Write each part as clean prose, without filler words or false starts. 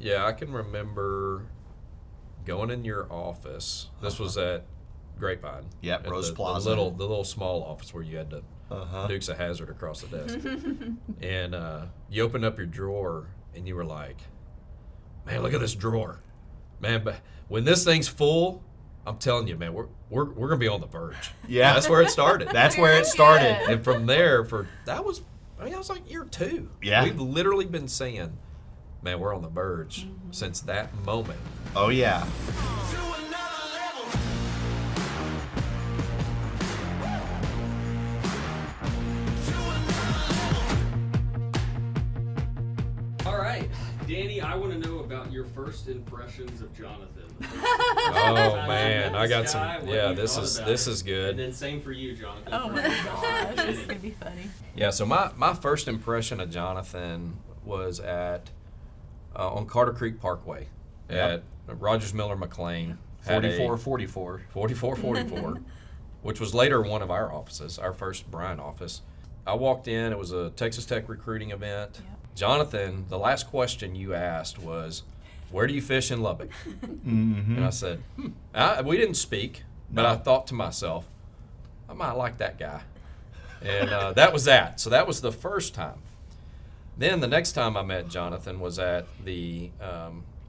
Yeah, I can remember going in your office. This was at Grapevine. Yep, at Rose Plaza. The little small office where you had to Dukes of Hazzard across the desk. And you opened up your drawer and you were like, man, look at this drawer. Man, but when this thing's full, I'm telling you, man, we're gonna be on the verge. Yeah. That's where it started. That's where it started. And from there, that was like year 2. Yeah. We've literally been saying, man, we're on the verge since that moment. Oh, yeah. All right, Danny, I want to know about your first impressions of Jonathan. Oh man, I got some. Yeah, this is good. And then same for you, Jonathan. Oh my gosh, this is gonna be funny. Yeah, so my first impression of Jonathan was on Carter Creek Parkway at Rogers Miller McLean. 4444. 4444, which was later one of our offices, our first Bryan office. I walked in. It was a Texas Tech recruiting event. Yep. Jonathan, the last question you asked was, where do you fish in Lubbock? Mm-hmm. And I said, we didn't speak, but I thought to myself, I might like that guy. And that was that. So that was the first time. Then the next time I met Jonathan was at the,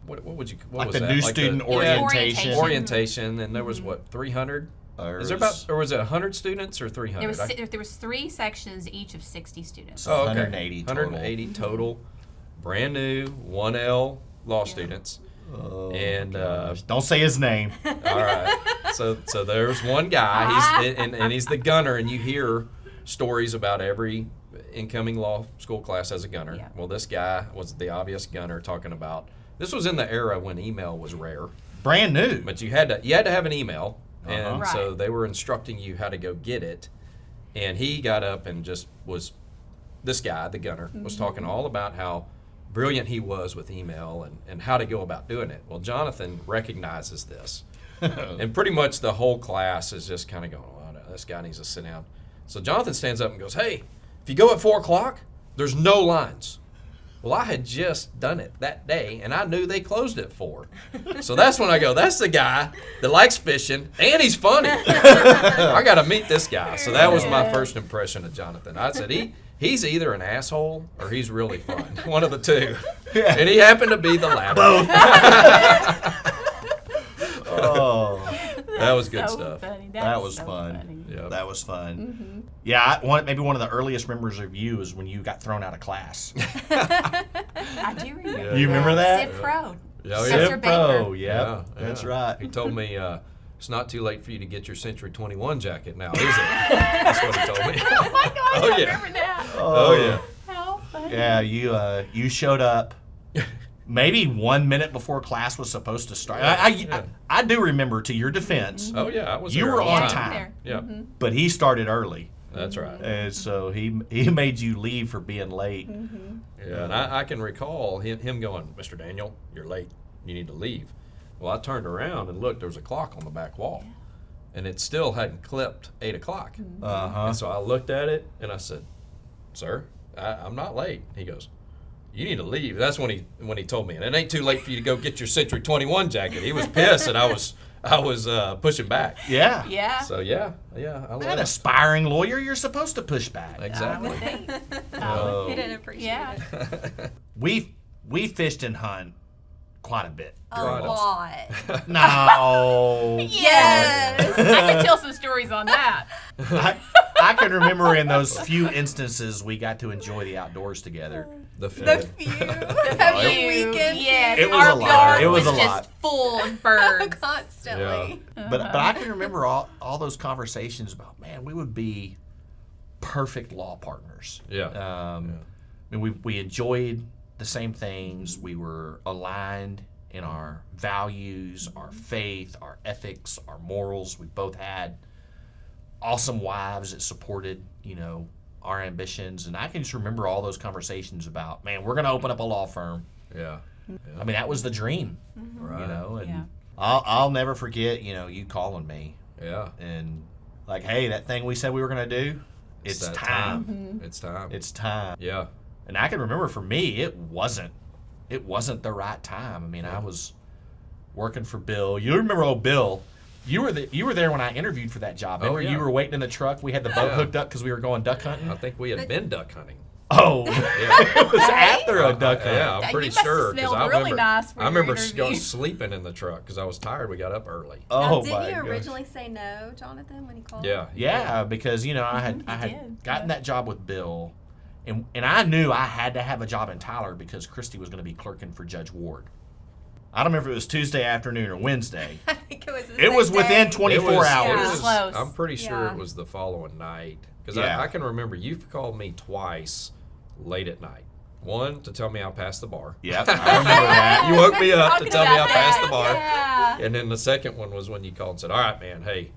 what was the that? new student orientation. Orientation, and there was 300? Is there was it 100 students or 300? There was 3 sections, each of 60 students. So 180 total. 180 total. Brand new 1L law students. Oh, and don't say his name. All right. So there's one guy. He's he's the gunner, and you hear stories about every incoming law school class has a gunner. Yeah. Well, this guy was the obvious gunner, talking about this was in the era when email was rare. Brand new. But you had to have an email. And so Right. they were instructing you how to go get it. And he got up and just was, this guy, the gunner, was talking all about how brilliant he was with email and how to go about doing it. Well, Jonathan recognizes this. And pretty much the whole class is just kind of going, oh, no, this guy needs to sit down. So Jonathan stands up and goes, hey, if you go at 4 o'clock, there's no lines. Well, I had just done it that day, and I knew they closed at 4. So that's when I go, that's the guy that likes fishing, and he's funny. I got to meet this guy. So that was my first impression of Jonathan. I said, he's either an asshole or he's really fun. One of the two. Yeah. And he happened to be the latter. Both. Oh. That was good so stuff. Funny. That was so fun. funny. Yeah. That was fun. Yeah, maybe one of the earliest memories of you is when you got thrown out of class. I do remember. Yeah. You remember that? Sid Pro. Oh, Cesar yeah. Baker. Oh, yeah. That's right. He told me, it's not too late for you to get your Century 21 jacket now, is it? That's what he told me. Oh my God, Oh, I yeah. remember that. Oh, yeah. How funny. Yeah, you showed up maybe 1 minute before class was supposed to start. I do remember, to your defense, Oh, yeah. I was You there were all on the time. There. Yeah, but he started early. that's right. And so he made you leave for being late. Yeah, and I can recall him going, Mr. Daniel, you're late. You need to leave. Well, I turned around and looked. There was a clock on the back wall, and it still hadn't clipped 8 o'clock. Uh-huh. And so I looked at it, and I said, sir, I'm not late. He goes, you need to leave. That's when he told me, and it ain't too late for you to go get your Century 21 jacket. He was pissed, and I was pushing back. Yeah. Yeah. So yeah, I love An it. aspiring lawyer, you're supposed to push back. Exactly. Oh. He didn't appreciate Yeah. it. We fished and hunt quite a bit. A Right. lot. No. Yes. I can tell some stories on that. I can remember in those few instances we got to enjoy the outdoors together. The The few. few. Every weekend. Yes. It was our a lot. yard It was a just lot. full of birds. Constantly. But I can remember all those conversations about, man, we would be perfect law partners. Yeah. I mean, we enjoyed the same things. We were aligned in our values, our faith, our ethics, our morals. We both had awesome wives that supported, our ambitions. And I can just remember all those conversations about, man, we're going to open up a law firm. Yeah. I mean, that was the dream, Right. and Yeah. I'll never forget, you calling me Yeah. and like, hey, that thing we said we were going to do, it's that time. Mm-hmm. It's time. It's time. Yeah. And I can remember for me, it wasn't it wasn't the right time. I mean, I was working for Bill. You remember old Bill? You were there when I interviewed for that job. Remember, yeah. you were waiting in the truck. We had the boat Yeah. hooked up because we were going duck hunting. I think we had been duck hunting. Oh, Yeah. it was after a duck hunt. Yeah, I'm You pretty must have sure. 'Cause smelled I really remember, nice for I your remember interview. sleeping in the truck because I was tired. We got up early. Oh Didn't my you gosh. originally say no, Jonathan, when he called? Yeah. Yeah, because I had did, gotten yeah. that job with Bill, and I knew I had to have a job in Tyler because Kristi was going to be clerking for Judge Ward. I don't remember if it was Tuesday afternoon or Wednesday. I think it was. The It same was within day. 24 It was- hours. it Yeah. was- Close. I'm pretty sure Yeah. it was the following night because Yeah. I can remember you called me twice late at night. One to tell me I passed the bar. Yep, I remember that. You woke me up to Talking tell me I about passed that, the bar. Yeah. And then the second one was when you called and said, "All right, man, hey,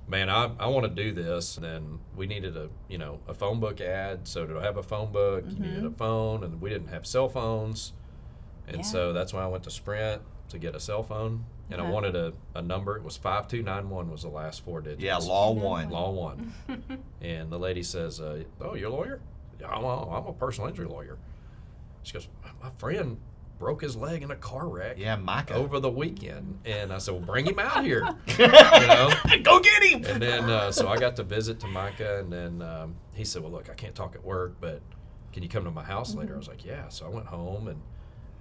man, I want to do this." And then we needed a phone book ad. So to have a phone book, you needed a phone, and we didn't have cell phones. And Yeah. so that's when I went to Sprint to get a cell phone. And I wanted a number. It was 5291 was the last four digits. Yeah, Law 1. Law 1. And the lady says, "Oh, you're a lawyer?" "Yeah, I'm a personal injury lawyer." She goes, "My friend broke his leg in a car wreck Yeah, Micah. over the weekend." And I said, "Well, bring him out here." Go get him! And then, so I got to visit to Micah, and then he said, "Well, look, I can't talk at work, but can you come to my house later?" I was like, "Yeah." So I went home, and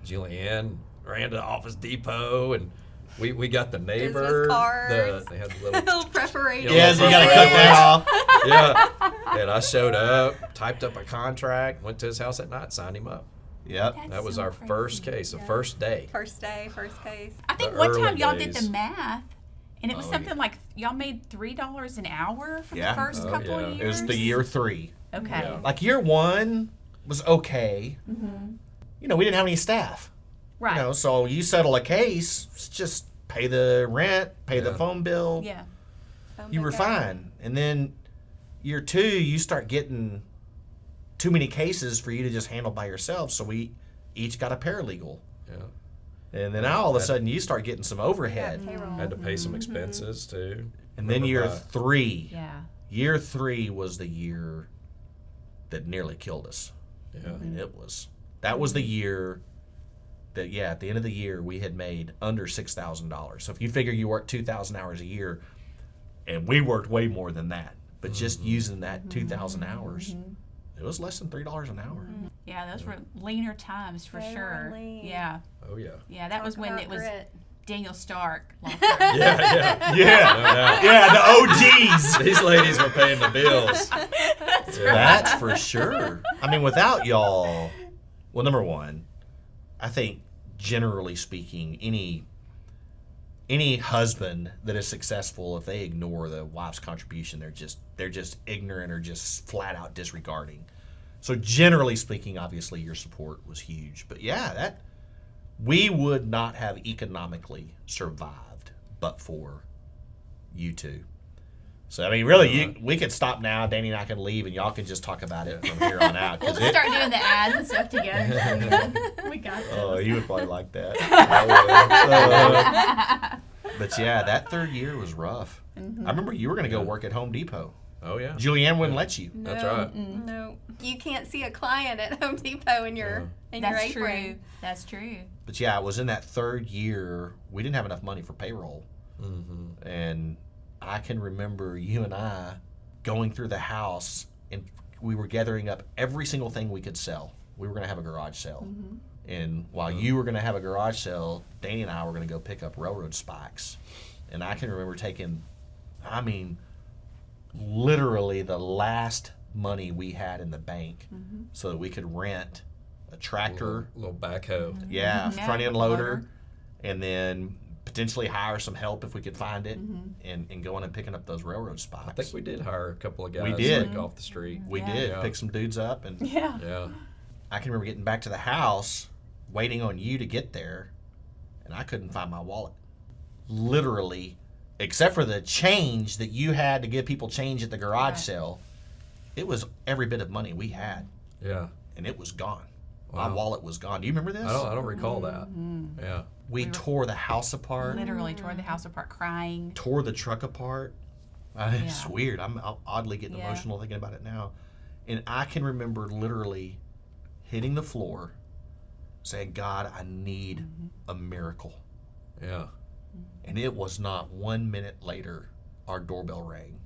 Julianne ran to Office Depot, and we got the neighbor. cards. They had the Little little preparation. Yeah, so you got to cut that off. yeah. And I showed up, typed up a contract, went to his house at night, signed him up. Yep. That's That was so our crazy. first case, the Yeah. first day. First day, first case. I think The one early time y'all did days. the math, and it was Oh, something like y'all made $3 an hour for Yeah. the first Oh, couple yeah. of years. It was the year 3. Okay. Yeah. Like year 1 was okay. We didn't have any staff. Right. So you settle a case, it's just pay the rent, pay the Yeah. phone bill. Yeah. You were fine. And then year 2, you start getting too many cases for you to just handle by yourself. So we each got a paralegal. Yeah. And then now all of a sudden you start getting some overhead. Payroll. Had to pay some expenses too. And then Remember year that. 3. Yeah. Year 3 was the year that nearly killed us. Yeah. I mean, that was the year that, at the end of the year, we had made under $6,000. So if you figure you work 2,000 hours a year, and we worked way more than that, but just using that 2,000 hours, it was less than $3 an hour. Yeah, those were leaner times for They were sure. lean. Yeah. Oh yeah. Yeah, that was Talk when about it was grit. Daniel Stark. law firm. Yeah. Yeah, No doubt. yeah, the OGs. These ladies were paying the bills. That's for sure. I mean, without y'all, well, number one, I think generally speaking, any husband that is successful, if they ignore the wife's contribution, they're just ignorant or just flat out disregarding. So generally speaking, obviously your support was huge. But that we would not have economically survived but for you two. So I mean, really, we could stop now. Danny and I can leave, and y'all can just talk about it from here on out. We'll 'cause just start doing the ads and stuff together. We got this. Oh, you would probably like that. But that third year was rough. I remember you were going to go work at Home Depot. Oh yeah. Julianne wouldn't let you. That's No, right. No, you can't see a client at Home Depot in your That's true. apron. That's true. But it was in that third year, we didn't have enough money for payroll. Mm-hmm. And I can remember you and I going through the house, and we were gathering up every single thing we could sell. We were going to have a garage sale. And while you were going to have a garage sale, Danny and I were going to go pick up railroad spikes. And I can remember taking, literally the last money we had in the bank so that we could rent a tractor, Little backhoe. Yeah, front end loader. loader, and then potentially hire some help if we could find it, and going and picking up those railroad spikes. I think we did hire a couple of guys We did. like off the street. We Yeah. did Yeah. pick some dudes up, and Yeah. Yeah. I can remember getting back to the house, waiting on you to get there, and I couldn't find my wallet. Literally, except for the change that you had to give people change at the garage Right. sale, it was every bit of money we had, Yeah. and it was gone. My Wow. wallet was gone. Do you remember this? I don't recall that. Yeah. We tore the house apart, Literally tore the house apart crying. tore the truck apart. It's Yeah. weird. I'm oddly getting Yeah. emotional thinking about it now. And I can remember literally hitting the floor saying, God, I need a miracle. Yeah. And it was not 1 minute later, our doorbell rang.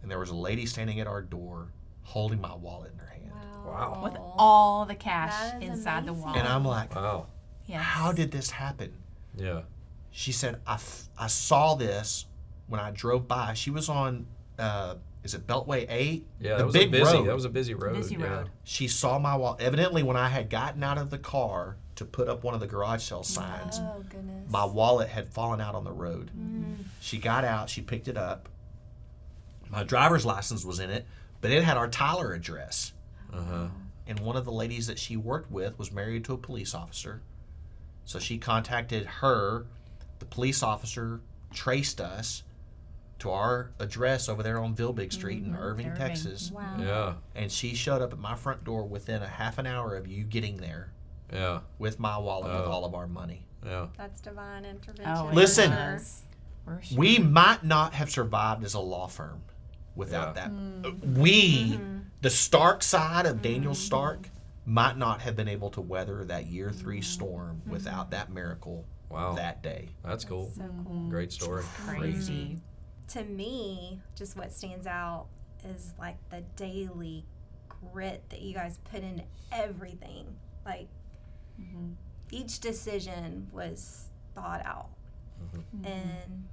And there was a lady standing at our door holding my wallet in her hand. Wow. With all the That cash is inside the amazing. wallet. And I'm like, Wow. Yes. how did this happen? Yeah. She said, I saw this when I drove by. She was on, is it Beltway 8? Yeah, the that was big a busy. road. That was a busy road. Busy yeah. road. She saw my wallet. Evidently, when I had gotten out of the car to put up one of the garage sale signs, Oh, goodness. my wallet had fallen out on the road. Mm. She got out. She picked it up. My driver's license was in it, but it had our Tyler address. Uh-huh. And one of the ladies that she worked with was married to a police officer. So she contacted her. The police officer traced us to our address over there on Vilbig Street in Irving, Irving. Texas. Wow. Yeah. And she showed up at my front door within a half an hour of you getting there Yeah. with my wallet with Oh. all of our money. Yeah. That's divine intervention. Oh, for Listen. sure. For sure. We might not have survived as a law firm without that. We, the Stark side of Daniel Stark, might not have been able to weather that year 3 storm without that miracle Wow. that day. That's cool. So cool. Great story. Crazy. To me, just what stands out is like the daily grit that you guys put into everything. Like each decision was thought out, and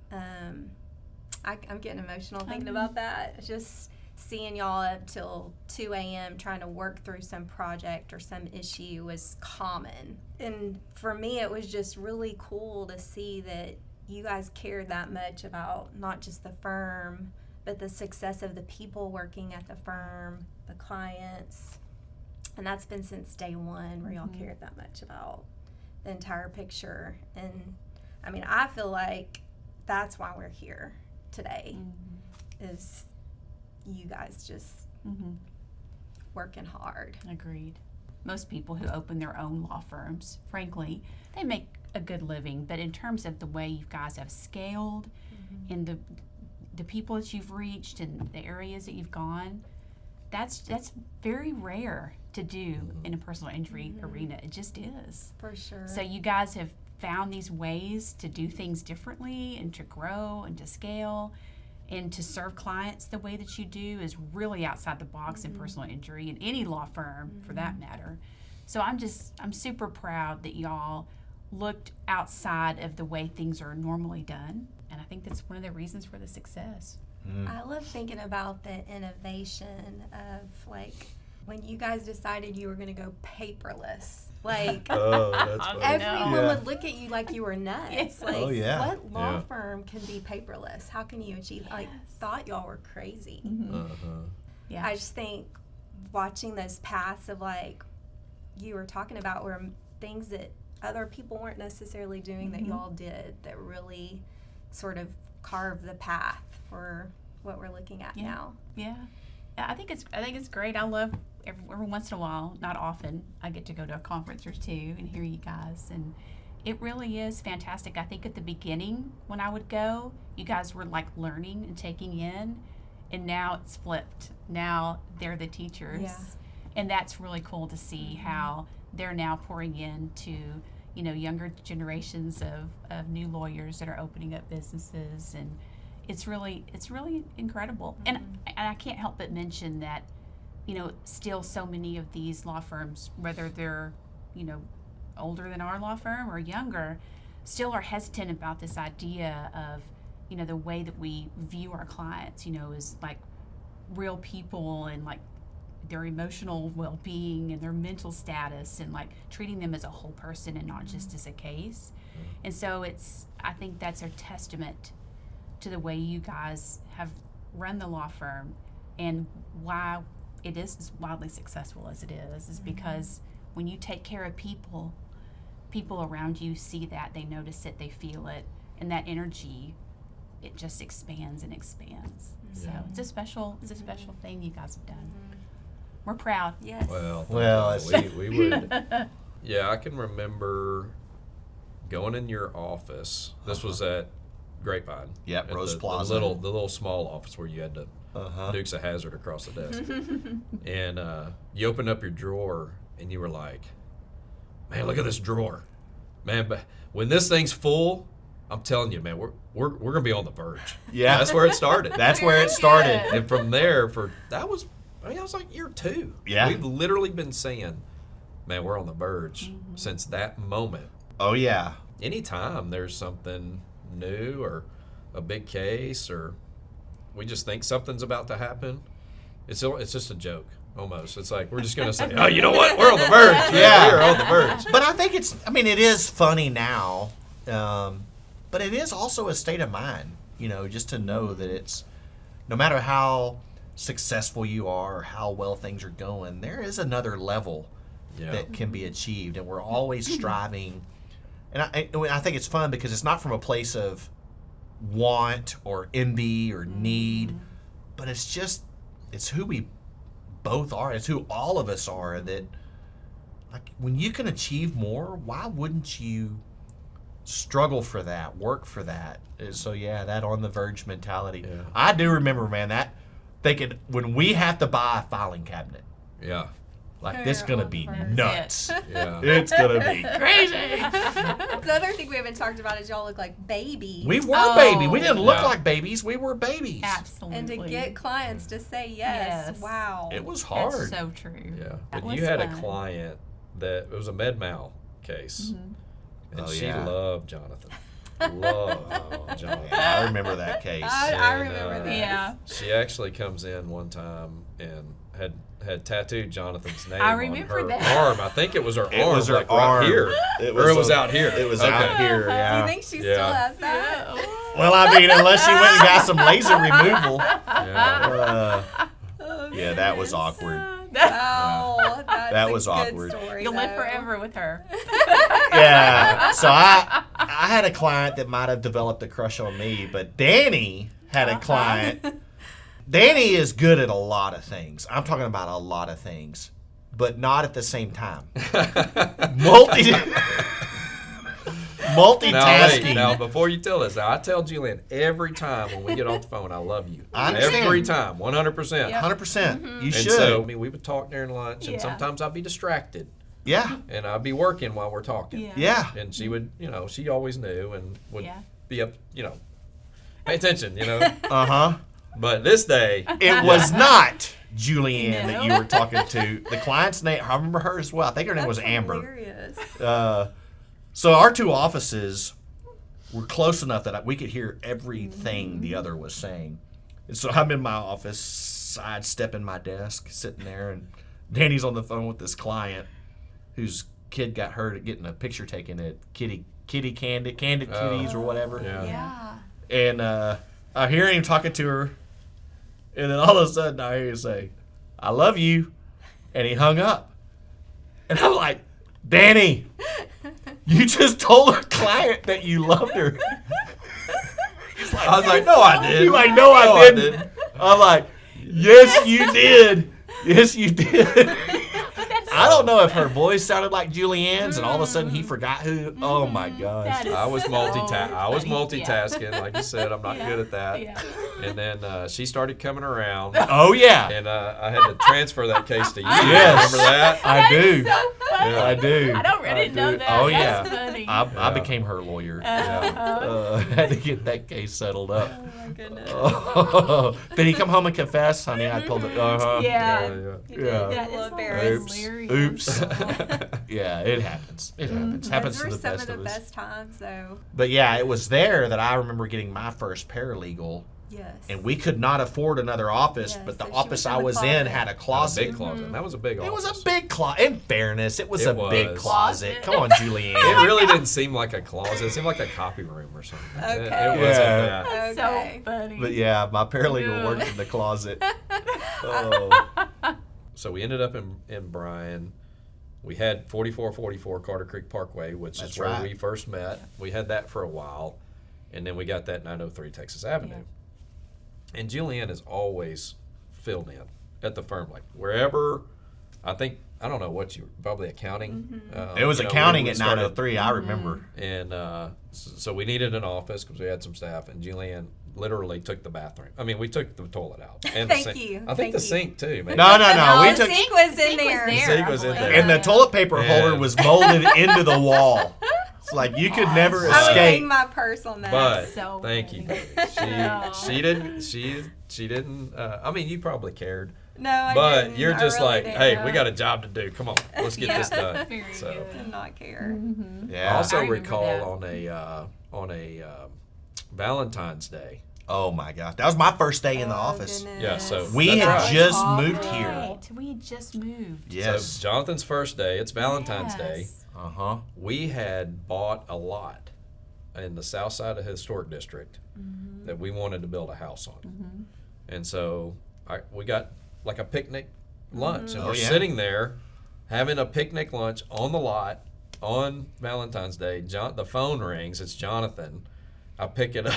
I'm getting emotional thinking about that. Just seeing y'all up till 2 a.m. trying to work through some project or some issue was common. And for me, it was just really cool to see that you guys cared that much about not just the firm, but the success of the people working at the firm, the clients. And that's been since day one, where y'all cared that much about the entire picture. And I mean, I feel like that's why we're here today, is you guys just working hard. Agreed. Most people who open their own law firms, frankly, they make a good living. But in terms of the way you guys have scaled and the people that you've reached and the areas that you've gone, that's very rare to do in a personal injury arena. It just is. For sure. So you guys have found these ways to do things differently and to grow and to scale and to serve clients the way that you do is really outside the box in personal injury, in any law firm for that matter. So I'm super proud that y'all looked outside of the way things are normally done, and I think that's one of the reasons for the success. I love thinking about the innovation of, like, when you guys decided you were going to go paperless. Like, Oh, that's funny. everyone Yeah. would look at you like you were nuts. Yes. Like, Oh, yeah. what law Yeah. firm can be paperless? How can you achieve? Like, thought y'all were crazy. Uh-huh. Yeah. I just think watching those paths of, like, you were talking about, were things that other people weren't necessarily doing that y'all did, that really sort of carved the path for what we're looking at now. Yeah, I think it's great. I love every once in a while, not often, I get to go to a conference or two and hear you guys, and it really is fantastic. I think at the beginning when I would go, you guys were like learning and taking in, and now it's flipped. Now they're the teachers, Yeah. and that's really cool to see how they're now pouring into younger generations of new lawyers that are opening up businesses, and it's really incredible. And I can't help but mention that still so many of these law firms, whether they're older than our law firm or younger, still are hesitant about this idea of the way that we view our clients as like real people, and like their emotional well-being and their mental status, and like treating them as a whole person and not just as a case. And so I think that's a testament to the way you guys have run the law firm, and why it is as wildly successful as it is because when you take care of people around you see that, they notice it, they feel it, and that energy, it just expands and expands. So it's a special thing you guys have done. We're proud. Yes. Well, we would. Yeah, I can remember going in your office. This was at Grapevine. Yep, at Rose the Plaza. The little small office where you had to Uh-huh. Dukes of Hazzard across the desk. And you opened up your drawer and you were like, man, look at this drawer. Man, but when this thing's full, I'm telling you, man, we're gonna be on the verge. Yeah. That's where it started. That's where it started. And from there, that was like year 2. Yeah. We've literally been saying, man, we're on the verge since that moment. Oh, yeah. Anytime there's something new or a big case, or we just think something's about to happen, it's just a joke almost. It's like we're just gonna say, oh, you know what? We're on the verge. Yeah. We're on the verge. But I think it is funny now, but it is also a state of mind, just to know that it's, no matter how successful you are or how well things are going, there is another level that can be achieved, and we're always striving. And I think it's fun because it's not from a place of want or envy or need, but it's who we both are. It's who all of us are. That, like, when you can achieve more, why wouldn't you struggle for that, work for that? So yeah, that on the verge mentality. Yeah. I do remember, man, that thinking when we have to buy a filing cabinet, Yeah. like, this is gonna be Verge. nuts. Yeah. It's gonna be crazy. The other thing we haven't talked about is y'all look like babies. We were baby. We didn't look Yeah. like babies. We were babies. Absolutely. and to get clients to say yes. Yes. Wow. It was hard. That's so true. Yeah. That But was you had fun. a client that it was a med mal case, and Oh, she yeah. loved Jonathan. Loved Jonathan. I remember that case. I And, remember this. Yeah. She actually comes in one time and had tattooed Jonathan's name I on remember her that. arm. I think it was her It arm, was her like arm. right here, or it was out here. It was Okay. out here. Do Yeah. you think she Yeah. still has that? Well, I mean, unless she went and got some laser removal. Yeah. Yeah, that was awkward. Wow, that's That a was good awkward. Story, You'll live though. forever with her. Yeah. So I had a client that might have developed a crush on me, but Danny had a client. Danny is good at a lot of things. I'm talking about a lot of things, but not at the same time. Multitasking. Now, before you tell us, I tell Julianne every time when we get off the phone, I love you. I understand. Every time, 100%. 100%. You And should. so, we would talk during lunch, and Yeah. sometimes I'd be distracted, Yeah. and I'd be working while we're talking. Yeah. Yeah. And she would, she always knew and would Yeah. be up, pay attention, Uh-huh. But this day, It was not Julianne that No. you were talking to. The client's name, I remember her as well. I think her name was That's Amber. hilarious. So our two offices were close enough that we could hear everything the other was saying. And so I'm in my office, I step in my desk, sitting there, and Danny's on the phone with this client whose kid got hurt at getting a picture taken at Candid Kitties or whatever. yeah. Yeah. And I hear him talking to her, and then all of a sudden I hear him say, "I love you," and he hung up. And I'm like, Danny, you just told a client that you loved her. He's like, I was like, no, I didn't. He's like, no, I didn't. I'm like, yes, you did. Yes, you did. I don't know if her voice sounded like Julianne's, and all of a sudden he forgot who. Oh my gosh. That is I was so multitasking. funny. Like you said, I'm not good at that. Yeah. And then she started coming around, Oh yeah, and I had to transfer that case to you. Yes. Remember that? I do. So funny. Yeah. I do. I didn't know do. that. Oh That's yeah. funny. I Yeah. became her lawyer. Yeah. Had to get that case settled up. Oh my goodness. Did he come home and confess, honey? I pulled it. Uh-huh. Yeah. Yeah. That A little is embarrassed. hilarious. Oops. Yeah, it happens. It happens. Happens Those to were the some best of of the us. best times, though. But yeah, it was there that I remember getting my first paralegal, Yes. and we could not afford another office, Yes, but the so she office was in I the was in closet. had a A closet. big closet. And that was a big office. It was a big closet. In fairness, it was It a big was. closet. Come on, It Julianne. really didn't seem like a closet. It seemed like a copy room or something. It Okay. wasn't Yeah. that. That's Okay. so funny. But yeah, my paralegal Yeah. worked in the closet. Oh. So we ended up in Bryan. We had 4444 Carter Creek Parkway, which That's is where right. we first met. We had that for a while, and then we got that 903 Texas Avenue. And Julianne has always filled in at the firm, like wherever. I don't know what you probably accounting. It was you know, accounting we at started- 903, I remember. And so we needed an office because we had some staff, and Julianne literally took the bathroom. I mean, we took the toilet out. And Thank the sink. you. I think Thank the you. sink too. Maybe. No. The We took, sink was in Sink was there. there, The sink I was in believe. there. and the toilet paper holder And- was molded into the wall. It's like you could never I would hang escape. my purse on that. But So thank you. funny. She didn't. I mean, you probably cared, No, I but didn't. you're I just really like, didn't. hey, we got a job to do. Come on, let's get Yeah. this done. Very So. good. Did not care. Mm-hmm. I Yeah. also I remember recall that. on a Valentine's Day. Oh my gosh, that was my first day in the Oh, office. goodness. Yeah, so We that's had right. just Awful. moved here. Right. We had just moved. Yes. So Jonathan's first day. It's Valentine's Day. Yes. Uh huh. We had bought a lot in the south side of the historic district that we wanted to build a house on, and so we got like a picnic lunch, and Oh, we're yeah. sitting there having a picnic lunch on the lot on Valentine's Day. The phone rings. It's Jonathan. I pick it up.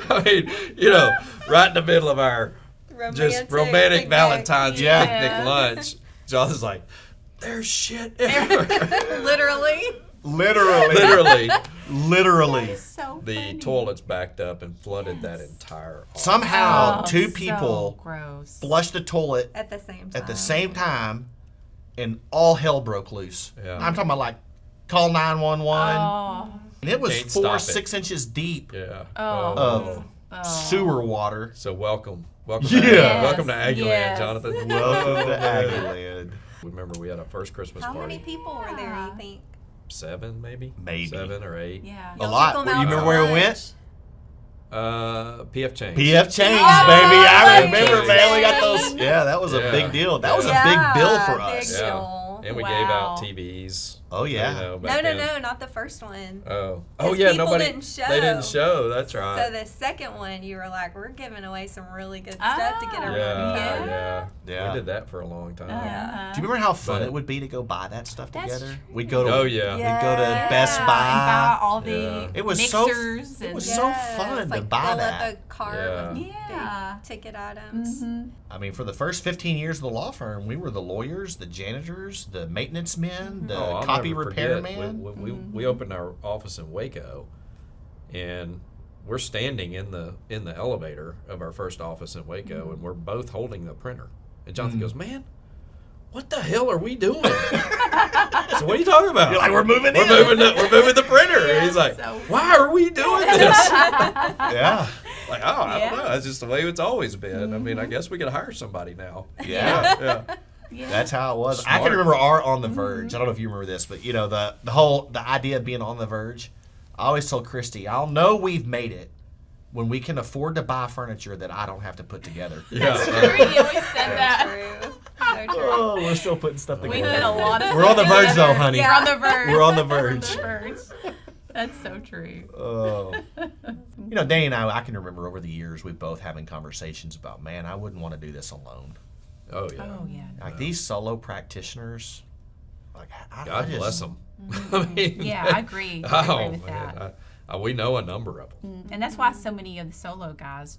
I mean, right in the middle of our just romantic picnic. Valentine's Yeah. picnic lunch. Jonathan's like, "There's shit everywhere." Literally. Literally. Literally, So the funny. toilets backed up and flooded that entire. office. Somehow, Oh, two so people gross. flushed the toilet At the same time. at the same time, and all hell broke loose. Yeah. I'm talking about like call 911. Oh. And it was Can't stop it. 6 inches deep Yeah. Oh. of sewer water. So welcome, Yeah. welcome to Aggieland, Yes. Jonathan. Welcome to Aggieland. Remember, we had our first Christmas How party. many people were there, you Yeah. think? 7, maybe. Maybe. 7 or 8. Yeah. A Y'all lot. took 'em You out remember to where we lunch? went? PF PF Chang's, Oh, baby. I PF remember, man. We got those. Chang's. Yeah, that was a Yeah. big deal. That was a Yeah, big bill for big us. deal. Yeah. And we Wow. gave out TVs. Oh, yeah. No, back then. not the first one. Oh 'Cause yeah, people nobody. didn't show. They didn't show. That's right. So the second one, you were like, we're giving away some really good stuff to get Oh, everyone yeah, to yeah, Yeah. We did that for a long time. Yeah. Do you remember how fun But- it would be to go buy that stuff That's together? true. We'd go to. Oh, yeah. We'd go to Yeah. Best And buy Buy. all the Yeah. It was so- mixers it and was so fun to like buy fill that. up a cart Yeah. with Yeah. big ticket items. Mhm. I mean, for the first 15 years of the law firm, we were the lawyers, the janitors, the maintenance men, the Oh, I'll copy never repair forget. man. We opened our office in Waco, and we're standing in the elevator of our first office in Waco, and we're both holding the printer. And Jonathan goes, "Man, what the hell are we doing?" So what are you talking about? You're like, "We're moving in." We're moving the printer. And he's like, So "Why are we doing this?" Yeah. Like, oh, I don't Yeah. know. That's just the way it's always been. I mean, I guess we could hire somebody now. Yeah. Yeah. Yeah. That's how it was. I Smart. can remember our On the Verge. I don't know if you remember this, but the idea of being on the verge. I always told Kristi, I'll know we've made it when we can afford to buy furniture that I don't have to put together. That's Yeah. true. You always So said that. true. So true. Oh, we're still putting stuff We together. put a lot of We're on the stuff verge, though, together. honey. We're on the verge. We're on the We're verge. the verge. That's so true. Oh. Danny and I can remember over the years we both having conversations about, man, I wouldn't want to do this alone. Oh yeah. Oh yeah. Like these solo practitioners, like I God just, bless them. I mean, Yeah, I agree. I Oh agree with man, that. we know a number of them. And that's why so many of the solo guys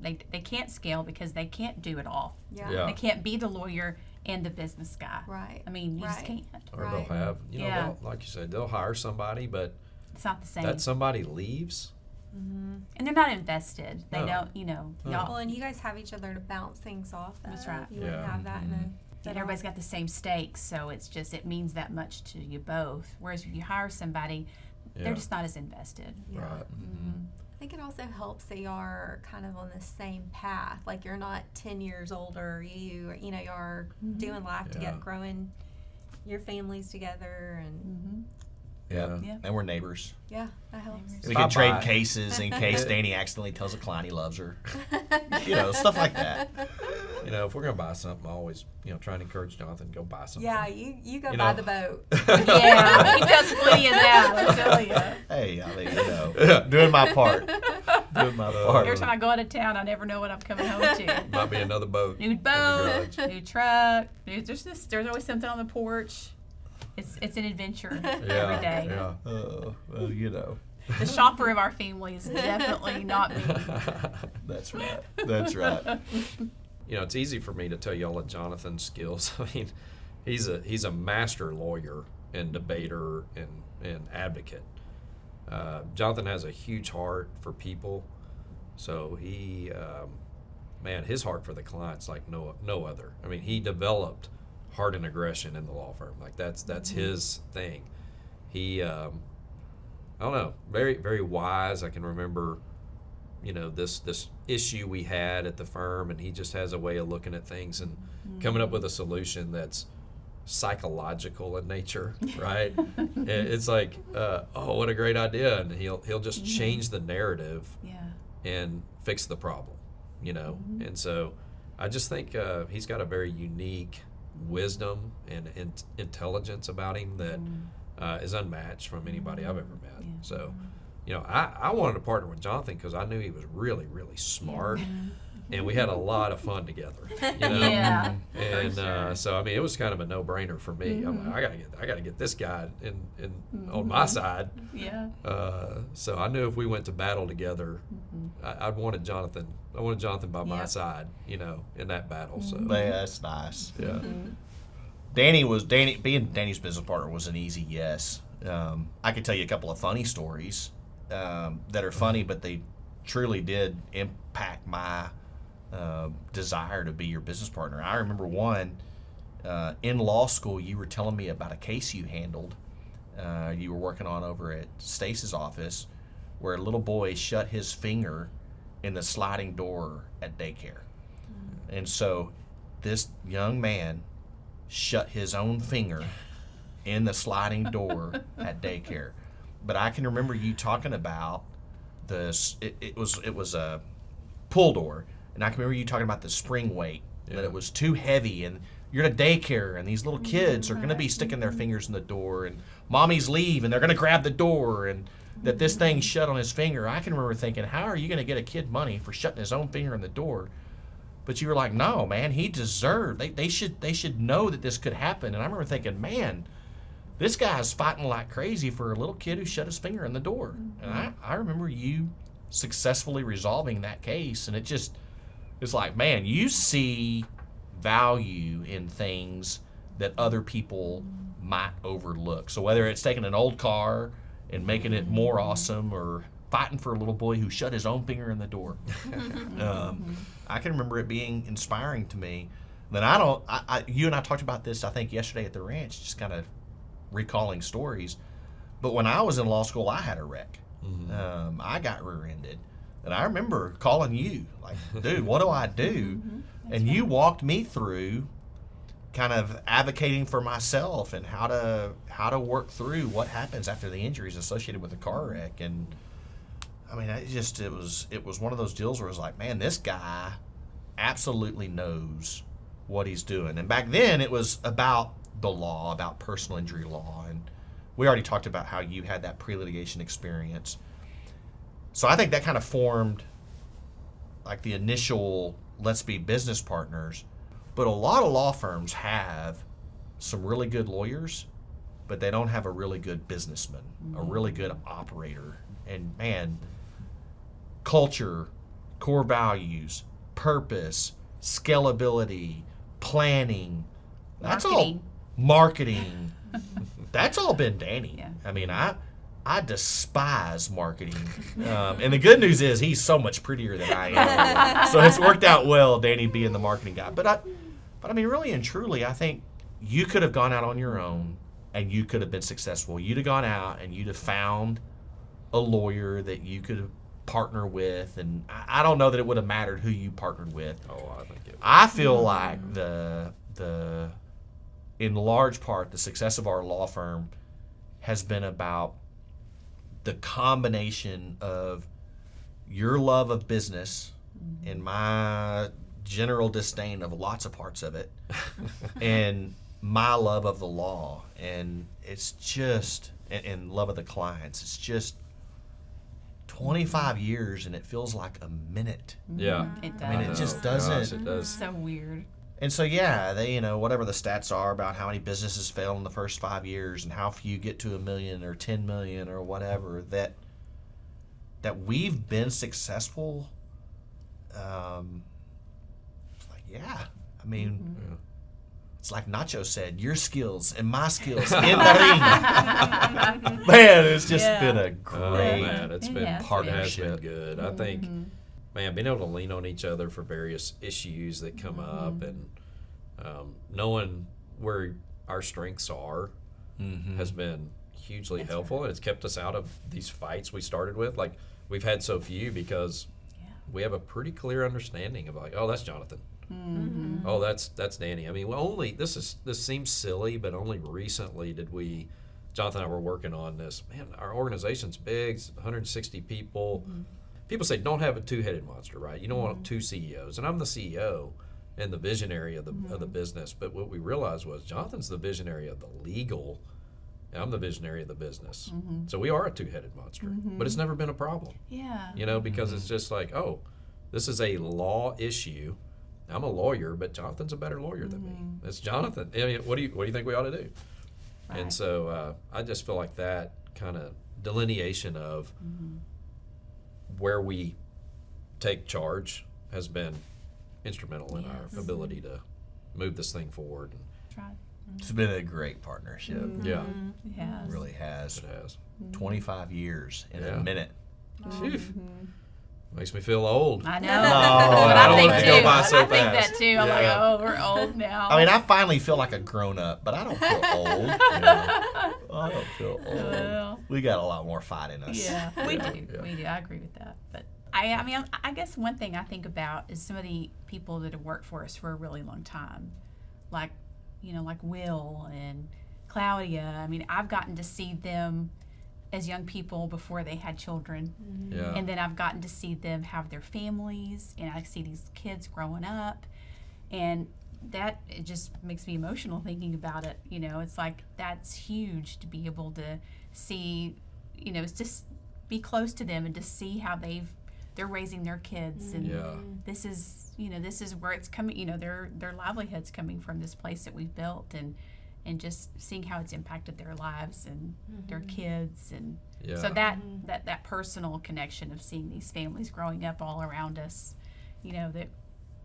they can't scale because they can't do it all. Yeah. Yeah. They can't be the lawyer and the business guy. Right. I mean, you just Right. can't. Or Right. they'll have, Yeah. they'll, like you said, they'll hire somebody, but It's not the same. that somebody leaves. And they're not invested. They No. don't, No. y'all. Well, and you guys have each other to bounce things off of. That's right. You wouldn't Yeah. have that in a. And everybody's got the same stakes, so it means that much to you both. Whereas if you hire somebody, Yeah. they're just not as invested. Yeah. Right. I think it also helps that you are kind of on the same path. Like you're not 10 years older. You are doing life Yeah. together, growing your families together, and Yeah. Yeah. And we're neighbors. yeah, that helps. We can Bye-bye. trade cases in case Danny accidentally tells a client he loves her. Stuff like that. If we're gonna buy something, I always, try and encourage Jonathan to go buy something. Yeah, you go You buy know. the boat. Yeah, he does plenty of that, I tell you. Hey, I mean, doing my part. Doing my part. Every time I go out of town, I never know what I'm coming home to. Might be another boat. New in the boat, garage. new truck. There's always something on the porch. It's an adventure every day. Yeah. Well, The shopper of our family is definitely not me. That's right. That's right. It's easy for me to tell you all of Jonathan's skills. I mean, he's a master lawyer and debater and advocate. Jonathan has a huge heart for people, so he, man, his heart for the clients like no other. I mean, he developed heart and aggression in the law firm. Like that's his thing. He, I don't know, very very wise. I can remember, this issue we had at the firm, and he just has a way of looking at things and coming up with a solution that's psychological in nature, right? And it's like, oh, what a great idea, and he'll just change the narrative and fix the problem, And so I just think he's got a very unique wisdom and intelligence about him that is unmatched from anybody I've ever met. So, I wanted to partner with Jonathan because I knew he was really, really smart, and we had a lot of fun together. Yeah. And so I mean, it was kind of a no-brainer for me. I'm like, I gotta get this guy in on my side. Yeah. So I knew if we went to battle together, I wanted Jonathan by my side, in that battle. So That's nice. yeah. Being Danny's business partner was an easy yes. I could tell you a couple of funny stories that are funny, but they truly did impact my desire to be your business partner. I remember one in law school. You were telling me about a case you handled. You were working on over at Stace's office, where a little boy shut his finger in the sliding door at daycare, and so this young man shut his own finger in the sliding door at daycare. But I can remember you talking about this. It was a pull door, and I can remember you talking about the spring weight, that it was too heavy, and you're at a daycare, and these little kids are going to be sticking their fingers in the door, and mommies leave, and they're going to grab the door, and that this thing shut on his finger. I can remember thinking, how are you going to get a kid money for shutting his own finger in the door? But you were like, no, man, he deserved. They should know that this could happen. And I remember thinking, man, this guy's fighting like crazy for a little kid who shut his finger in the door. And I remember you successfully resolving that case. And it's like, man, you see value in things that other people might overlook. So whether it's taking an old car and making it more awesome, or fighting for a little boy who shut his own finger in the door. I can remember it being inspiring to me. Then you and I talked about this, I think, yesterday at the ranch, just kind of recalling stories. But when I was in law school, I had a wreck. I got rear-ended. And I remember calling you, like, dude, what do I do? And you walked me through kind of advocating for myself and how to work through what happens after the injuries associated with a car wreck. And I mean, it was one of those deals where it was like, man, this guy absolutely knows what he's doing. And back then it was about the law, about personal injury law. And we already talked about how you had that pre-litigation experience. So I think that kind of formed like the initial let's be business partners. But a lot of law firms have some really good lawyers, but they don't have a really good businessman, a really good operator. And man, culture, core values, purpose, scalability, planning, that's all marketing. That's all been Danny. Yeah. I mean, I despise marketing. And the good news is he's so much prettier than I am. So it's worked out well, Danny being the marketing guy. But I mean, really and truly, I think you could have gone out on your own and you could have been successful. You'd have gone out and you'd have found a lawyer that you could partner with. And I don't know that it would have mattered who you partnered with. Oh, I think it would. I feel like in large part, the success of our law firm has been about the combination of your love of business and my general disdain of lots of parts of it and my love of the law. And it's just, and love of the clients. It's just 25 years and it feels like a minute. Yeah. It does. I mean, it just doesn't. Gosh, it does. So weird. And so, yeah, they, whatever the stats are about how many businesses fail in the first 5 years and how few get to $1 million or 10 million or whatever, that we've been successful. Like, yeah, I mean, it's like Nacho said, your skills and my skills in the ring. Man, it's just been a great man, it's been partnership. It has been good. I think, man, being able to lean on each other for various issues that come up, and knowing where our strengths are has been hugely helpful, and it's kept us out of these fights we started with. Like, we've had so few because we have a pretty clear understanding of, like, oh, that's Jonathan. Oh, that's Danny. I mean, this seems silly, but only recently did we, Jonathan and I were working on this. Man, our organization's big, it's 160 people. People say don't have a two-headed monster, right? You don't want two CEOs, and I'm the CEO and the visionary of the business. But what we realized was Jonathan's the visionary of the legal, and I'm the visionary of the business. So we are a two-headed monster, but it's never been a problem. Yeah. Because it's just like, oh, this is a law issue. I'm a lawyer, but Jonathan's a better lawyer than me. It's Jonathan. I mean, what do you think we ought to do? Right. And so I just feel like that kind of delineation of where we take charge has been instrumental in our ability to move this thing forward. That's right. It's been a great partnership. Yeah, Yes. It really has. it has. 25 years in Yeah. a minute. Phew. Makes me feel old. I know. No, That's what I I don't think want it too. to go by so I think fast. that too. I'm like, Yeah. oh, we're old now. I mean, I finally feel like a grown up, but I don't feel old. I don't feel old. Well, We got a lot more fight in us. yeah, we do. Yeah. We do. I agree with that. But I mean, I guess one thing I think about is some of the people that have worked for us for a really long time, like Will and Claudia. I mean, I've gotten to see them as young people before they had children, Yeah. and then I've gotten to see them have their families, and I see these kids growing up, and it just makes me emotional thinking about it. It's like that's huge to be able to see. It's just be close to them and to see how they're raising their kids, and Yeah. this is where it's coming. Their livelihood's coming from this place that we've built, and just seeing how it's impacted their lives and their kids, and Yeah. so that personal connection of seeing these families growing up all around us, that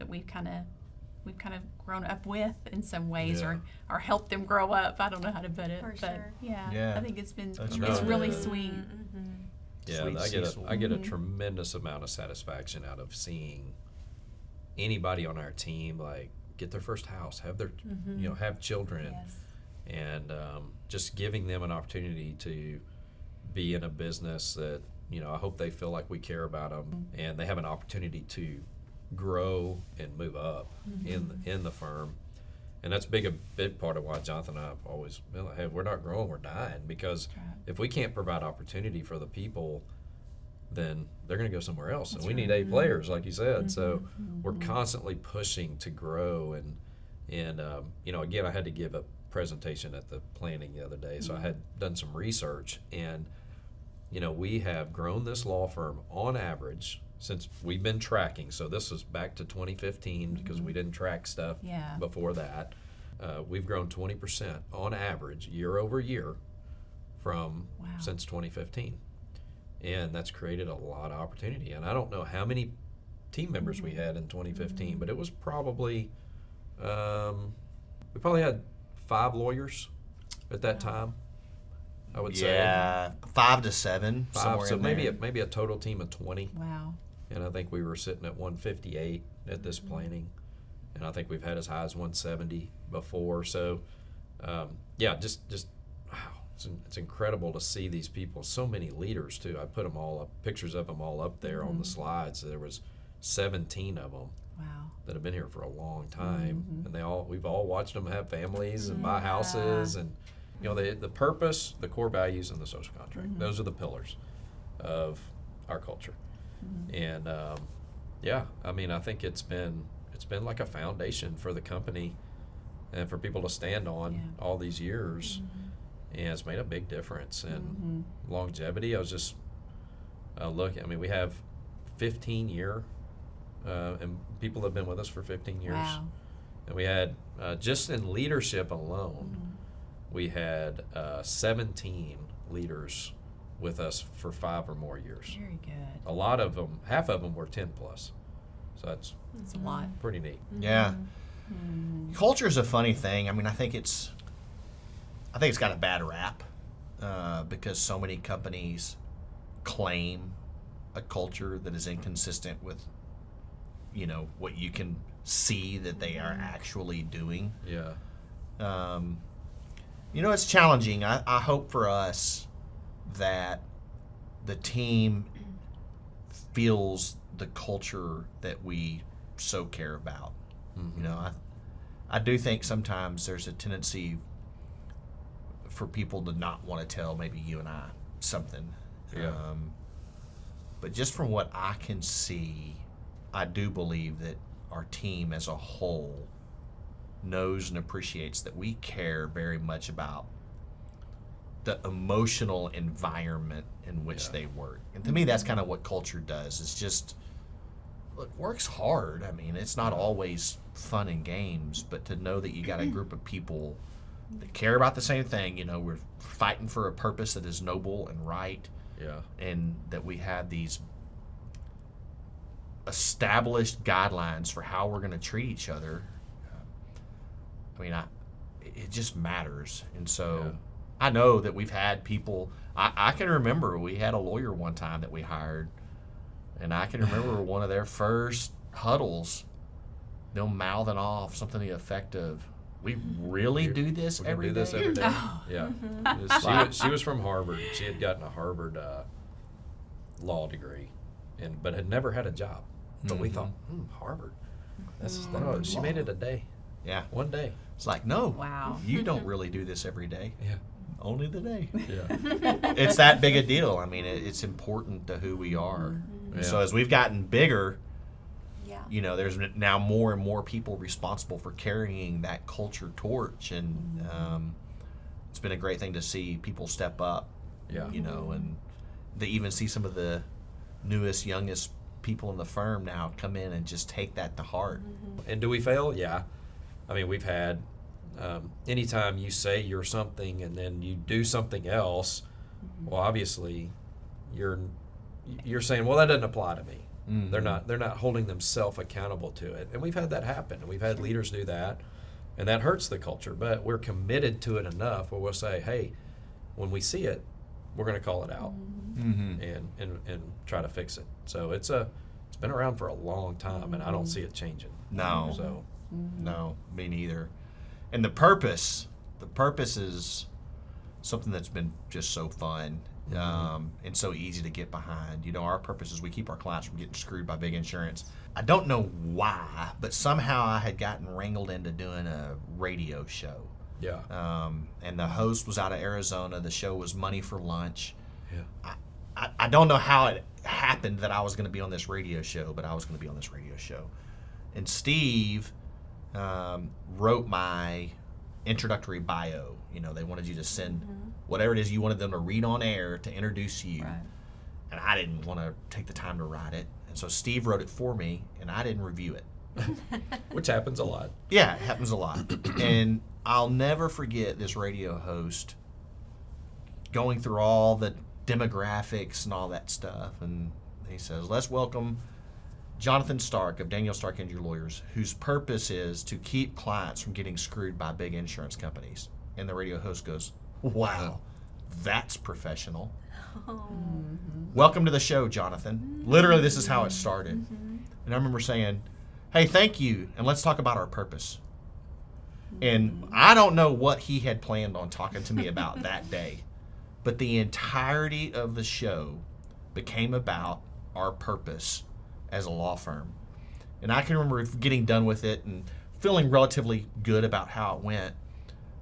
we've kind of grown up with in some ways, Yeah. or helped them grow up. I don't know how to put it, For but sure. Yeah. I think it's That's it's right. really Yeah. sweet. Yeah, Sweet I Cecil. get a tremendous amount of satisfaction out of seeing anybody on our team like get their first house, have their have children, Yes. and just giving them an opportunity to be in a business that I hope they feel like we care about them, and they have an opportunity to grow and move up in the firm. And that's a big part of why Jonathan and I have always been like, hey, we're not growing, we're dying. Because That's right. if we can't provide opportunity for the people, then they're going to go somewhere else. That's And we need A players, like you said. So we're constantly pushing to grow. And again, I had to give a presentation at the planning the other day. So I had done some research. And, we have grown this law firm on average since we've been tracking. So this was back to 2015 because we didn't track stuff Yeah. before that. We've grown 20% on average year over year from Wow. since 2015. And that's created a lot of opportunity. And I don't know how many team members we had in 2015, but it was probably, we probably had 5 lawyers at that time, I would say. Yeah, 5 to 7. 5, somewhere so in maybe there. maybe a total team of 20. Wow. And I think we were sitting at 158 at this planning. And I think we've had as high as 170 before. So, just wow, it's incredible to see these people. So many leaders too. I put them all up, pictures of them all up there on the slides. There was 17 of them Wow. that have been here for a long time, and we've all watched them have families and buy houses, and the purpose, the core values, and the social contract. Those are the pillars of our culture. And I mean, I think it's been like a foundation for the company and for people to stand on all these years, and it's made a big difference in longevity. I was just looking. I mean, we have 15-year, and people have been with us for 15 years. Wow. And we had just in leadership alone, we had 17 leaders with us for 5 or more years. Very good. A lot of them, half of them were 10 plus. So that's That's a lot. pretty neat. Yeah. Culture is a funny thing. I mean, I think it's got a bad rap because so many companies claim a culture that is inconsistent with, what you can see that they are actually doing. Yeah. It's challenging. I hope for us that the team feels the culture that we so care about. I do think sometimes there's a tendency for people to not want to tell maybe you and I something. Yeah. But just from what I can see, I do believe that our team as a whole knows and appreciates that we care very much about the emotional environment in which they work. And to me, that's kind of what culture does. It's just, look, work's hard. I mean, it's not always fun and games, but to know that you got a group of people that care about the same thing, we're fighting for a purpose that is noble and right, Yeah. and that we have these established guidelines for how we're going to treat each other. I mean, it just matters. And so Yeah. I know that we've had people, I can remember we had a lawyer one time that we hired, and I can remember one of their first huddles, them mouthing off something to the effect of, we really do this We're gonna every do day? this every day. Oh. Yeah. She was from Harvard. She had gotten a Harvard law degree, but had never had a job. But we thought, Harvard. She made it a day. Yeah. One day. It's like, no, Wow. you don't really do this every day. Yeah. Only the day. Yeah. It's that big a deal. I mean, it's important to who we are. Yeah. So as we've gotten bigger, Yeah. there's now more and more people responsible for carrying that culture torch, and it's been a great thing to see people step up. Yeah. And they even see some of the newest, youngest people in the firm now come in and just take that to heart. And do we fail? Yeah. I mean, we've had, anytime you say you're something and then you do something else, well, obviously you're saying, well, that doesn't apply to me. They're not holding themselves accountable to it. And we've had that happen. And we've had leaders do that, and that hurts the culture. But we're committed to it enough where we'll say, hey, when we see it, we're going to call it out and try to fix it. So it's been around for a long time, and I don't see it changing. No. So No, me neither. And the purpose is something that's been just so fun and so easy to get behind. Our purpose is we keep our clients from getting screwed by big insurance. I don't know why, but somehow I had gotten wrangled into doing a radio show. yeah. And the host was out of Arizona. The show was Money for Lunch. Yeah. I don't know how it happened that I was going to be on this radio show, but I was going to be on this radio show. And Steve wrote my introductory bio. They wanted you to send whatever it is you wanted them to read on air to introduce you. Right. And I didn't want to take the time to write it. And so Steve wrote it for me, and I didn't review it. Which happens a lot. Yeah, it happens a lot. And I'll never forget this radio host going through all the demographics and all that stuff. And he says, let's welcome Jonathan Stark of Daniel Stark Injury Lawyers, whose purpose is to keep clients from getting screwed by big insurance companies. And the radio host goes, wow, that's professional. Welcome to the show, Jonathan. Literally, this is how it started. And I remember saying, hey, thank you, and let's talk about our purpose. And I don't know what he had planned on talking to me about that day, but the entirety of the show became about our purpose as a law firm. And I can remember getting done with it and feeling relatively good about how it went,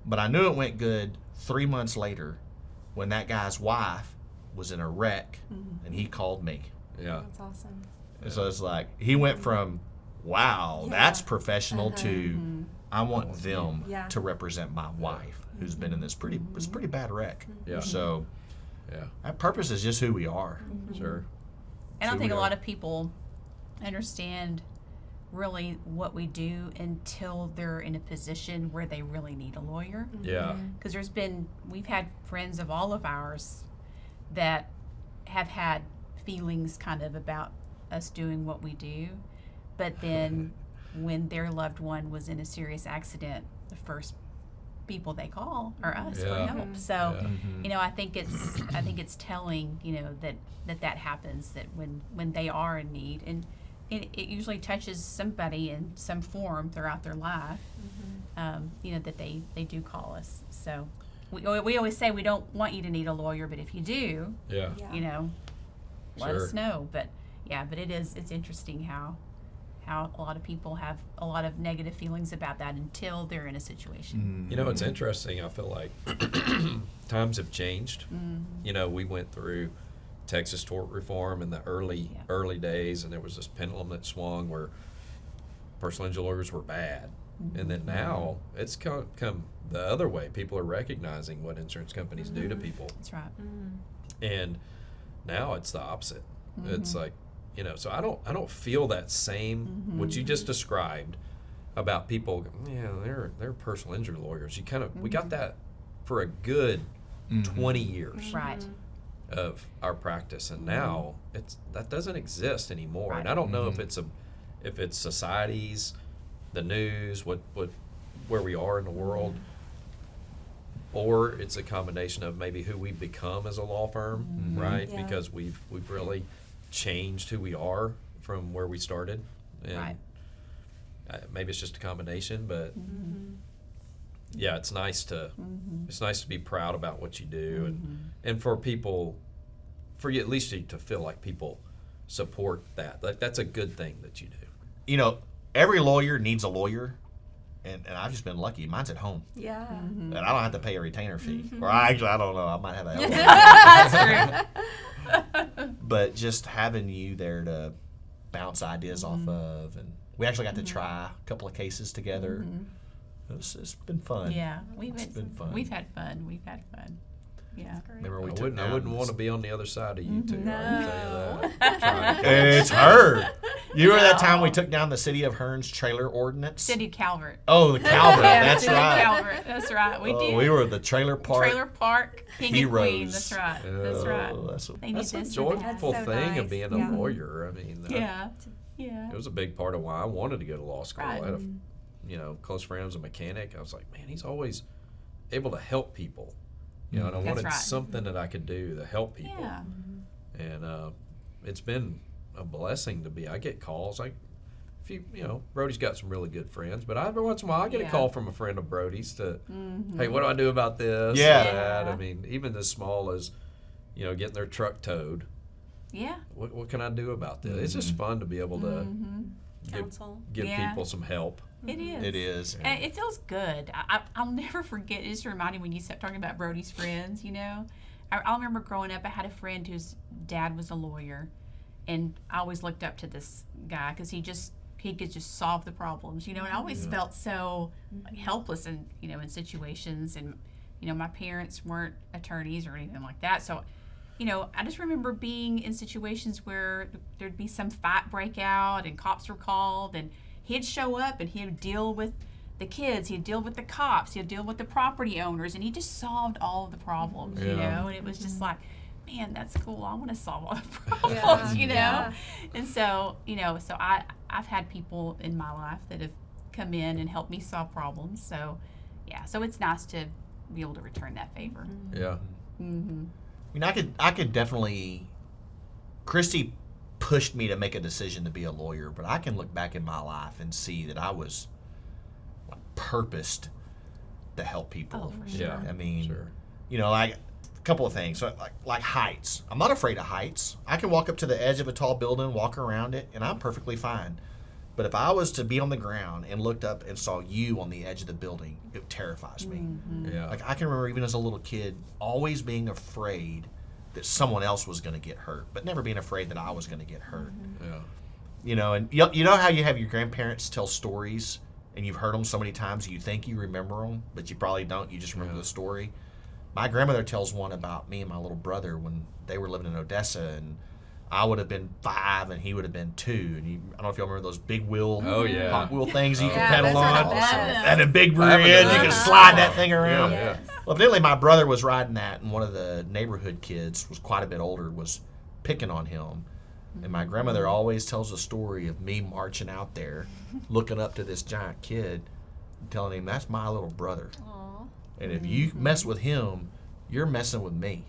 but I knew it went good 3 months later when that guy's wife was in a wreck and he called me. Yeah. That's awesome. And so it's like, he went from, wow, Yeah. that's professional to, I want them Yeah. to represent my wife who's been in this pretty bad wreck. Yeah. So Yeah. that purpose is just who we are. Sure. I don't So think we a are- lot of people understand really what we do until they're in a position where they really need a lawyer. Yeah. Because we've had friends of all of ours that have had feelings kind of about us doing what we do, but then when their loved one was in a serious accident, the first people they call are us for Yeah. help. So, Yeah. you know, I think it's telling, you know, that happens, that when they are in need, and it usually touches somebody in some form throughout their life. You know, that they do call us. So we always say we don't want you to need a lawyer, but if you do, Yeah. you know, let Sure. us know. But it's interesting how a lot of people have a lot of negative feelings about that until they're in a situation. You know, it's interesting. I feel like times have changed. You know, we went through Texas tort reform in the early days, and there was this pendulum that swung where personal injury lawyers were bad. And then now it's come the other way. People are recognizing what insurance companies do to people. That's right. And now it's the opposite. It's like, you know, so I don't feel that same what you just described about people. Yeah, they're personal injury lawyers. You kind of we got that for a good 20 years Right. of our practice, and now that doesn't exist anymore. Right. And I don't know if it's societies, the news, where we are in the world, or it's a combination of maybe who we've become as a law firm, right? Yeah. Because we've really changed who we are from where we started, and Right. maybe it's just a combination, but yeah, it's nice to be proud about what you do, and for people, for you at least to feel like people support that. Like that's a good thing that you do. You know, every lawyer needs a lawyer, and I've just been lucky. Mine's at home, Yeah. and I don't have to pay a retainer fee. Or I don't know. I might have a That's true. but just having you there to bounce ideas off of, and we actually got to try a couple of cases together. It's been fun. Yeah, It's been fun. We've had fun. Yeah. Remember we I took wouldn't down want to this- be on the other side of you two. I can tell you No. that. Trying to- It's her. You remember that time we No. took down the City of Hearn's trailer ordinance? City Calvert. Oh, the Calvert. That's City right. Calvert. That's right. We Oh, did. we were the trailer park. Trailer Park King and Queen. heroes. That's right. That's right. Oh, that's what- They need That's a this and joyful that. That's so thing of nice. being Yeah. a lawyer. I mean, Yeah. Yeah. it was a big part of why I wanted to go to law school. Right. I had close friend was a mechanic. I was like, man, he's always able to help people. You know, and I That's wanted right. something that I could do to help people. Yeah. And it's been a blessing to be. I get calls. Brody's got some really good friends, but every once in a while I get a Yeah. call from a friend of Brody's to, hey, what do I do about this? Yeah. Or that? I mean, even as small as, getting their truck towed. Yeah. What can I do about this? It's just fun to be able to Counsel. give Yeah. people some help. It is. It is. And it feels good. I'll never forget. It just reminded me when you started talking about Brody's friends, I remember growing up, I had a friend whose dad was a lawyer. And I always looked up to this guy because he could just solve the problems, and I always felt so helpless in situations. And, my parents weren't attorneys or anything like that. So, I just remember being in situations where there'd be some fight break out and cops were called, and he'd show up and he'd deal with the kids, he'd deal with the cops, he'd deal with the property owners, and he just solved all of the problems, Yeah. and it was just like, man, that's cool. I want to solve all the problems, Yeah. And so, I've had people in my life that have come in and helped me solve problems. So, yeah, so it's nice to be able to return that favor. Yeah. I could definitely. Kristi pushed me to make a decision to be a lawyer, but I can look back in my life and see that I was purposed to help people. Oh, for sure. Yeah. I mean, Sure. like a couple of things. So like heights. I'm not afraid of heights. I can walk up to the edge of a tall building, walk around it, and I'm perfectly fine. But if I was to be on the ground and looked up and saw you on the edge of the building, it terrifies me. Yeah. Like I can remember even as a little kid always being afraid that someone else was going to get hurt, but never being afraid that I was going to get hurt. Yeah. And you know how you have your grandparents tell stories and you've heard them so many times you think you remember them, but you probably don't. You just remember the story. My grandmother tells one about me and my little brother when they were living in Odessa, and I would have been 5 and he would have been 2. And I don't know if y'all remember those big wheel, Oh, yeah. hot wheel things you Yeah, can pedal those are on. the best. And a big I haven't bridge, done you can that. slide that thing around. Yeah. Well, evidently my brother was riding that, and one of the neighborhood kids was quite a bit older, was picking on him. And my grandmother always tells a story of me marching out there, looking up to this giant kid, and telling him, "That's my little brother. Aw. And if you mess with him, you're messing with me."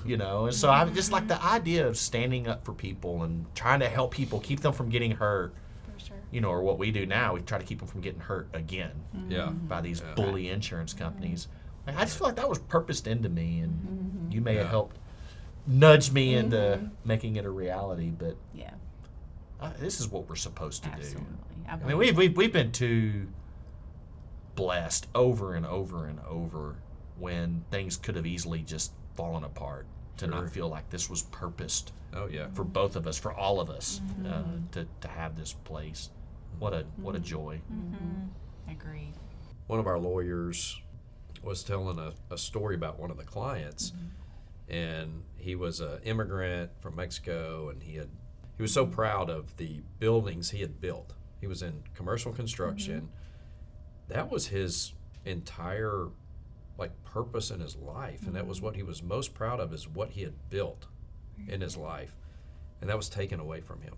You know, and so I just like the idea of standing up for people and trying to help people, keep them from getting hurt. For sure. You know, or what we do now, we try to keep them from getting hurt again Yeah. by these Yeah. bully insurance companies. Like, I just feel like that was purposed into me, and you may have Yeah. helped nudge me into making it a reality. But Yeah, this is what we're supposed to do. absolutely. I mean, we've been too blessed over and over and over when things could have easily just fallen apart to Sure. not feel like this was purposed Oh yeah. for both of us, for all of us, to have this place. What a joy. Agreed. One of our lawyers was telling a story about one of the clients, and he was an immigrant from Mexico, and he was so proud of the buildings he had built. He was in commercial construction. That was his entire purpose in his life, and that was what he was most proud of, is what he had built in his life, and that was taken away from him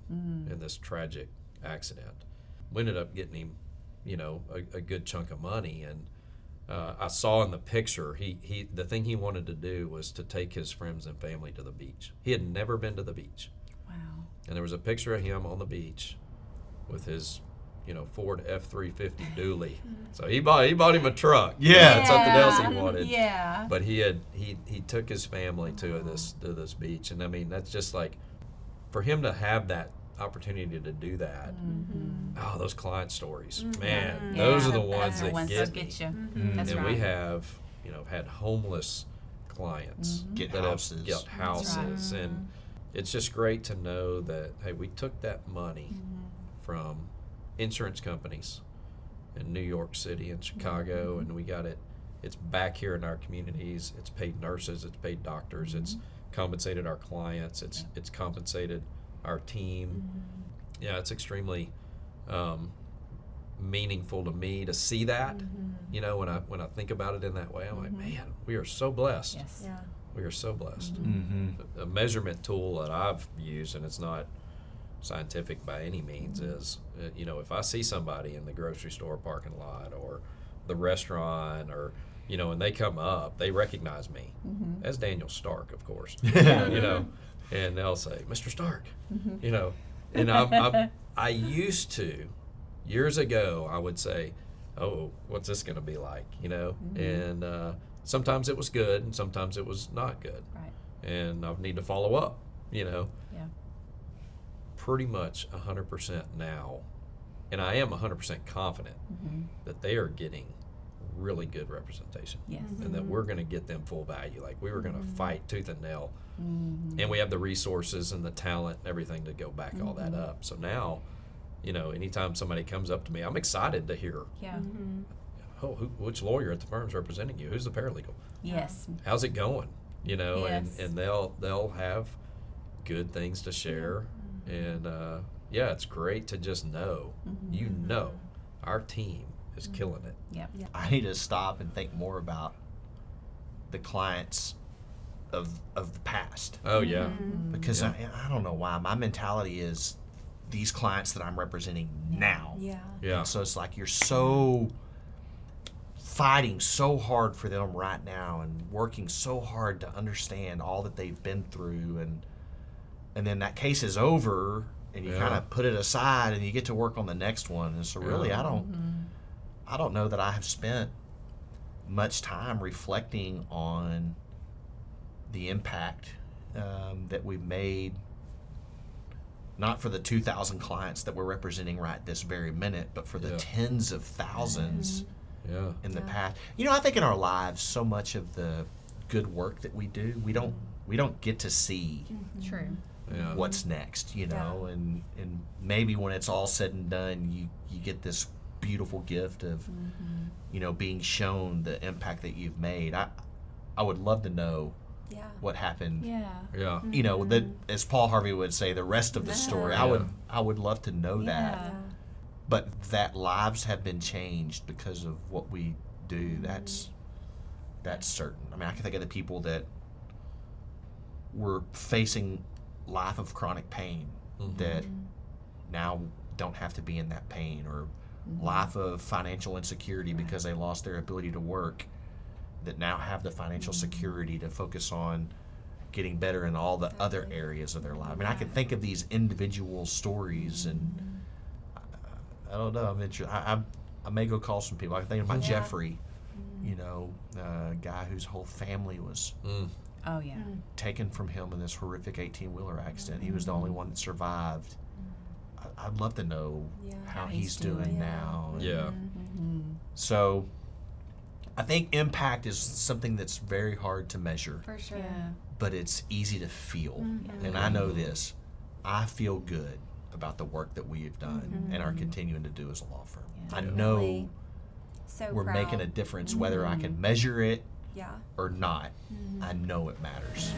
in this tragic accident. We ended up getting him, a good chunk of money, and I saw in the picture he the thing he wanted to do was to take his friends and family to the beach. He had never been to the beach, Wow. and there was a picture of him on the beach with his Ford F-350 dually. So he bought him a truck. Yeah. That's something else he wanted. Yeah. But he took his family to this beach, and I mean, that's just like, for him to have that opportunity to do that. Oh, those client stories, man, those are the ones that get me. you. Mm. That's And right. we have had homeless clients Get that houses. have got houses, and it's just great to know that, hey, we took that money from insurance companies in New York City and Chicago, and we got it's back here in our communities. It's paid nurses, it's paid doctors, it's compensated our clients, it's compensated our team. Yeah, it's extremely meaningful to me to see that. When I think about it in that way, I'm like, man, we are so blessed. Yes. Yeah. We are so blessed. Mm-hmm. A measurement tool that I've used, and it's not scientific by any means, is if I see somebody in the grocery store parking lot or the restaurant, or and they come up, they recognize me as Daniel Stark, of course. And they'll say, "Mr. Stark," and I used to, years ago, I would say, "Oh, what's this going to be like?" And sometimes it was good, and sometimes it was not good, Right. and I need to follow up. Yeah. Pretty much 100% now, and I am 100% confident that they are getting really good representation, Yes. and that we're going to get them full value. Like, we were going to fight tooth and nail, and we have the resources and the talent and everything to go back all that up. So now, anytime somebody comes up to me, I'm excited to hear, Yeah. oh, which lawyer at the firm is representing you? Who's the paralegal? Yes. How's it going? Yes. And they'll have good things to share. And it's great to just know, our team is killing it. Yep. I need to stop and think more about the clients of the past, Oh yeah, because I don't know why my mentality is these clients that I'm representing now. Yeah. yeah, And so it's like you're so fighting so hard for them right now and working so hard to understand all that they've been through, and then that case is over and you Yeah. kind of put it aside and you get to work on the next one. And so really Yeah. I don't know that I have spent much time reflecting on the impact that we've made, not for the 2,000 clients that we're representing right this very minute, but for the Yeah. tens of thousands yeah, in the past. I think in our lives, so much of the good work that we do, we don't get to see True. yeah. what's next, and maybe when it's all said and done, you get this beautiful gift of being shown the impact that you've made. I would love to know Yeah. what happened. Yeah. Yeah, That, as Paul Harvey would say, the rest of the story. Yeah. I would love to know that. Yeah. But that lives have been changed because of what we do. That's certain. I mean, I can think of the people that were facing life of chronic pain that now don't have to be in that pain, or life of financial insecurity because they lost their ability to work, that now have the financial security to focus on getting better in all the other areas of their life. I mean, I can think of these individual stories, and I don't know. I may go call some people. I can think about Jeffrey, you know, a guy whose whole family was Oh yeah. taken from him in this horrific 18-wheeler accident. He was the only one that survived. I'd love to know how he's doing now. Yeah. So I think impact is something that's very hard to measure, For sure. Yeah. but it's easy to feel. And I know this. I feel good about the work that we have done and are continuing to do as a law firm. Yeah. I know Really. So we're proud. making a difference, whether I can measure it Yeah. or not. I know it matters.